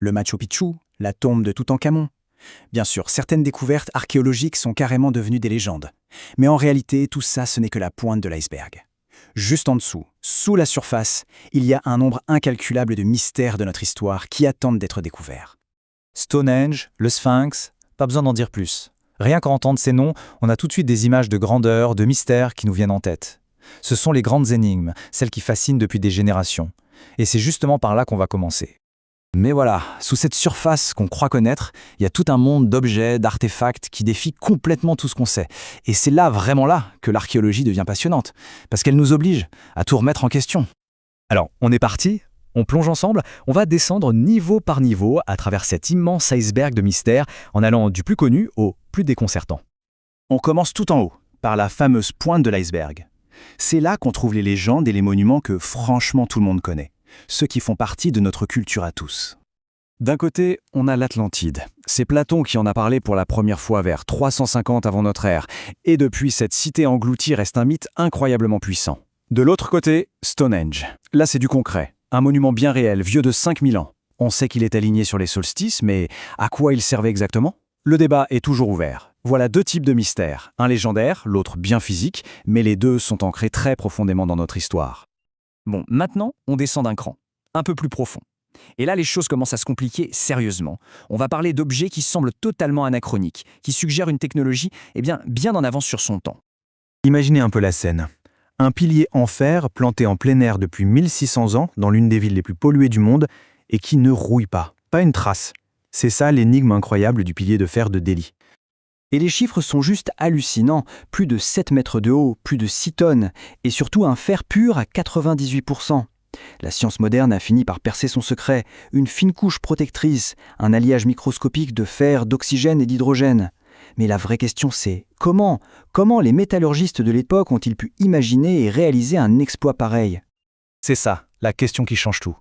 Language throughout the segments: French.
Le Machu Picchu, la tombe de Toutankhamon. Bien sûr, certaines découvertes archéologiques sont carrément devenues des légendes. Mais en réalité, tout ça, ce n'est que la pointe de l'iceberg. Juste en dessous, sous la surface, il y a un nombre incalculable de mystères de notre histoire qui attendent d'être découverts. Stonehenge, le Sphinx, pas besoin d'en dire plus. Rien qu'à entendre ces noms, on a tout de suite des images de grandeur, de mystère qui nous viennent en tête. Ce sont les grandes énigmes, celles qui fascinent depuis des générations. Et c'est justement par là qu'on va commencer. Mais voilà, sous cette surface qu'on croit connaître, il y a tout un monde d'objets, d'artefacts qui défient complètement tout ce qu'on sait. Et c'est là, vraiment là, que l'archéologie devient passionnante, parce qu'elle nous oblige à tout remettre en question. Alors, on est parti, on plonge ensemble, on va descendre niveau par niveau à travers cet immense iceberg de mystères en allant du plus connu au plus déconcertant. On commence tout en haut, par la fameuse pointe de l'iceberg. C'est là qu'on trouve les légendes et les monuments que franchement tout le monde connaît, ceux qui font partie de notre culture à tous. D'un côté, on a l'Atlantide. C'est Platon qui en a parlé pour la première fois vers 350 avant notre ère, et depuis cette cité engloutie reste un mythe incroyablement puissant. De l'autre côté, Stonehenge. Là, c'est du concret. Un monument bien réel, vieux de 5000 ans. On sait qu'il est aligné sur les solstices, mais à quoi il servait exactement? Le débat est toujours ouvert. Voilà deux types de mystères. Un légendaire, l'autre bien physique, mais les deux sont ancrés très profondément dans notre histoire. Bon, maintenant, on descend d'un cran, un peu plus profond. Et là, les choses commencent à se compliquer sérieusement. On va parler d'objets qui semblent totalement anachroniques, qui suggèrent une technologie bien en avance sur son temps. Imaginez un peu la scène. Un pilier en fer planté en plein air depuis 1600 ans dans l'une des villes les plus polluées du monde et qui ne rouille pas une trace. C'est ça l'énigme incroyable du pilier de fer de Delhi. Et les chiffres sont juste hallucinants. Plus de 7 mètres de haut, plus de 6 tonnes, et surtout un fer pur à 98%. La science moderne a fini par percer son secret, une fine couche protectrice, un alliage microscopique de fer, d'oxygène et d'hydrogène. Mais la vraie question c'est, comment les métallurgistes de l'époque ont-ils pu imaginer et réaliser un exploit pareil? C'est ça, la question qui change tout.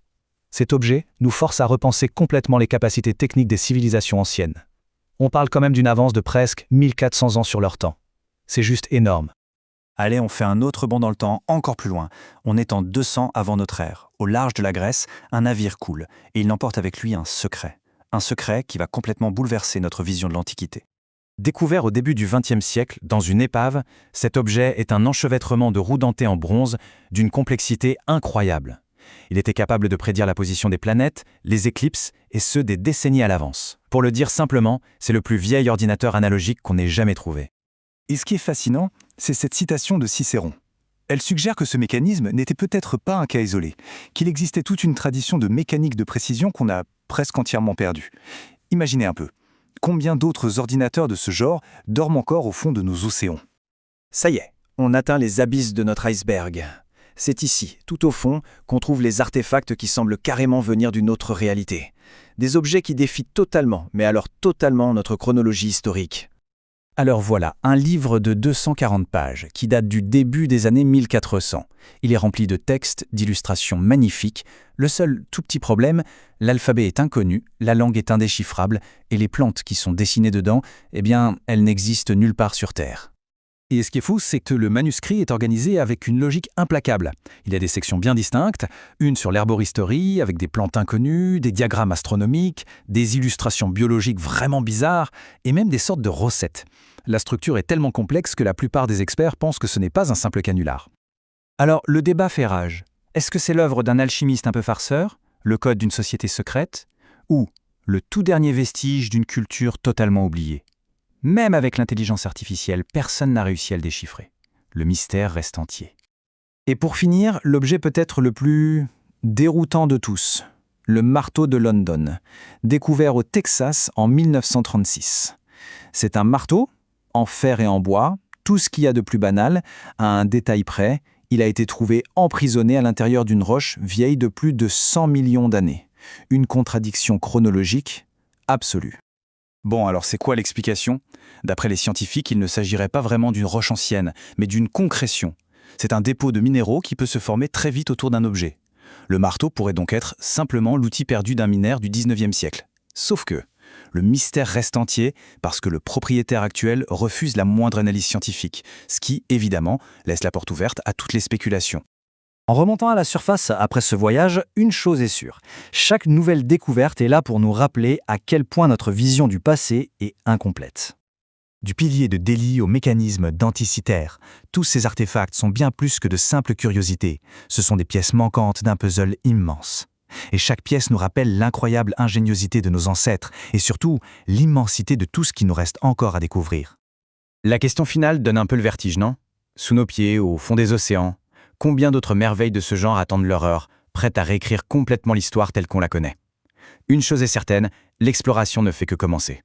Cet objet nous force à repenser complètement les capacités techniques des civilisations anciennes. On parle quand même d'une avance de presque 1400 ans sur leur temps. C'est juste énorme. Allez, on fait un autre bond dans le temps, encore plus loin. On est en 200 avant notre ère. Au large de la Grèce, un navire coule, et il emporte avec lui un secret. Un secret qui va complètement bouleverser notre vision de l'Antiquité. Découvert au début du XXe siècle dans une épave, cet objet est un enchevêtrement de roues dentées en bronze d'une complexité incroyable. Il était capable de prédire la position des planètes, les éclipses, et ce des décennies à l'avance. Pour le dire simplement, c'est le plus vieil ordinateur analogique qu'on ait jamais trouvé. Et ce qui est fascinant, c'est cette citation de Cicéron. Elle suggère que ce mécanisme n'était peut-être pas un cas isolé, qu'il existait toute une tradition de mécanique de précision qu'on a presque entièrement perdue. Imaginez un peu, combien d'autres ordinateurs de ce genre dorment encore au fond de nos océans? Ça y est, on atteint les abysses de notre iceberg. C'est ici, tout au fond, qu'on trouve les artefacts qui semblent carrément venir d'une autre réalité. Des objets qui défient totalement, mais alors totalement notre chronologie historique. Alors voilà, un livre de 240 pages, qui date du début des années 1400. Il est rempli de textes, d'illustrations magnifiques. Le seul tout petit problème, l'alphabet est inconnu, la langue est indéchiffrable, et les plantes qui sont dessinées dedans, elles n'existent nulle part sur Terre. Et ce qui est fou, c'est que le manuscrit est organisé avec une logique implacable. Il y a des sections bien distinctes, une sur l'herboristerie, avec des plantes inconnues, des diagrammes astronomiques, des illustrations biologiques vraiment bizarres, et même des sortes de recettes. La structure est tellement complexe que la plupart des experts pensent que ce n'est pas un simple canular. Alors, le débat fait rage. Est-ce que c'est l'œuvre d'un alchimiste un peu farceur, le code d'une société secrète, ou le tout dernier vestige d'une culture totalement oubliée? Même avec l'intelligence artificielle, personne n'a réussi à le déchiffrer. Le mystère reste entier. Et pour finir, l'objet peut-être le plus déroutant de tous, le marteau de London, découvert au Texas en 1936. C'est un marteau, en fer et en bois, tout ce qu'il y a de plus banal, à un détail près. Il a été trouvé emprisonné à l'intérieur d'une roche vieille de plus de 100 millions d'années. Une contradiction chronologique absolue. Bon, alors c'est quoi l'explication? D'après les scientifiques, il ne s'agirait pas vraiment d'une roche ancienne, mais d'une concrétion. C'est un dépôt de minéraux qui peut se former très vite autour d'un objet. Le marteau pourrait donc être simplement l'outil perdu d'un mineur du 19e siècle. Sauf que le mystère reste entier parce que le propriétaire actuel refuse la moindre analyse scientifique, ce qui, évidemment, laisse la porte ouverte à toutes les spéculations. En remontant à la surface après ce voyage, une chose est sûre. Chaque nouvelle découverte est là pour nous rappeler à quel point notre vision du passé est incomplète. Du pilier de Delhi au mécanisme d'Anticythère, tous ces artefacts sont bien plus que de simples curiosités. Ce sont des pièces manquantes d'un puzzle immense. Et chaque pièce nous rappelle l'incroyable ingéniosité de nos ancêtres et surtout l'immensité de tout ce qui nous reste encore à découvrir. La question finale donne un peu le vertige, non? Sous nos pieds, au fond des océans, combien d'autres merveilles de ce genre attendent leur heure, prêtes à réécrire complètement l'histoire telle qu'on la connaît? Une chose est certaine, l'exploration ne fait que commencer.